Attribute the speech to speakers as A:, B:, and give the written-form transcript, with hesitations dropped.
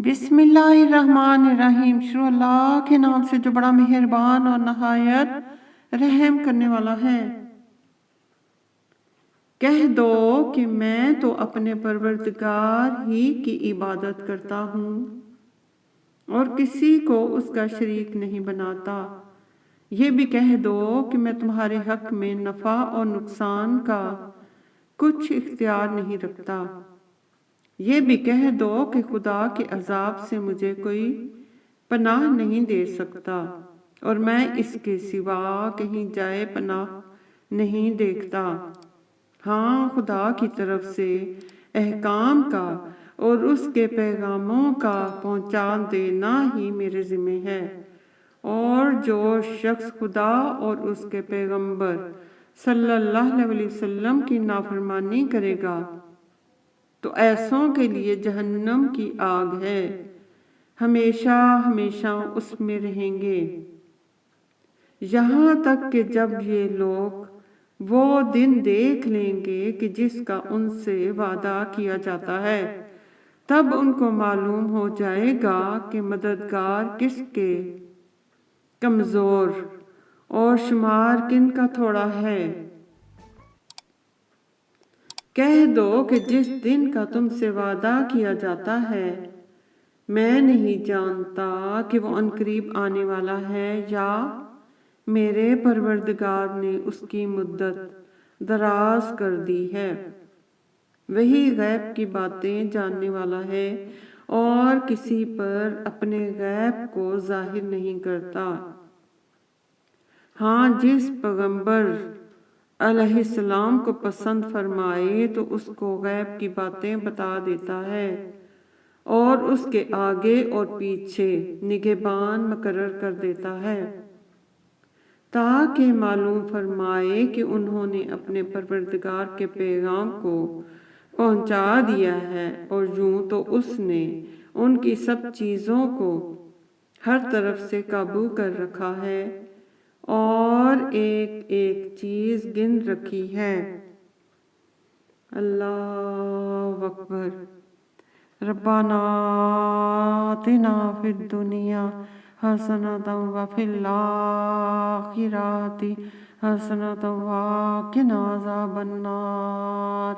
A: بسم اللہ الرحمن الرحیم، شروع اللہ کے نام سے جو بڑا مہربان اور نہایت رحم کرنے والا ہے۔ کہہ دو کہ میں تو اپنے پروردگار ہی کی عبادت کرتا ہوں اور کسی کو اس کا شریک نہیں بناتا۔ یہ بھی کہہ دو کہ میں تمہارے حق میں نفع اور نقصان کا کچھ اختیار نہیں رکھتا۔ یہ بھی کہہ دو کہ خدا کے عذاب سے مجھے کوئی پناہ نہیں دے سکتا اور میں اس کے سوا کہیں جائے پناہ نہیں دیکھتا۔ ہاں، خدا کی طرف سے احکام کا اور اس کے پیغاموں کا پہنچا دینا ہی میرے ذمہ ہے، اور جو شخص خدا اور اس کے پیغمبر صلی اللہ علیہ وسلم کی نافرمانی کرے گا تو ایسوں کے لیے جہنم کی آگ ہے، ہمیشہ ہمیشہ اس میں رہیں گے، یہاں تک کہ جب یہ لوگ وہ دن دیکھ لیں گے کہ جس کا ان سے وعدہ کیا جاتا ہے، تب ان کو معلوم ہو جائے گا کہ مددگار کس کے کمزور اور شمار کن کا تھوڑا ہے۔ کہہ دو کہ جس دن کا تم سے وعدہ کیا جاتا ہے میں نہیں جانتا کہ وہ عنقریب آنے والا ہے یا میرے پروردگار نے اس کی مدت دراز کر دی ہے۔ وہی غیب کی باتیں جاننے والا ہے اور کسی پر اپنے غیب کو ظاہر نہیں کرتا۔ ہاں، جس پیغمبر علیہ السلام کو پسند فرمائے تو اس کو غیب کی باتیں بتا دیتا ہے اور اس کے آگے اور پیچھے نگہبان مقرر کر دیتا ہے، تاکہ معلوم فرمائے کہ انہوں نے اپنے پروردگار کے پیغام کو پہنچا دیا ہے، اور یوں تو اس نے ان کی سب چیزوں کو ہر طرف سے قابو کر رکھا ہے اور ایک ایک چیز گن رکھی ہے۔ اللہ اکبر۔ ربنا آتنا فی الدنیا حسنۃ وفی الآخرۃ حسنۃ وقنا عذاب النار۔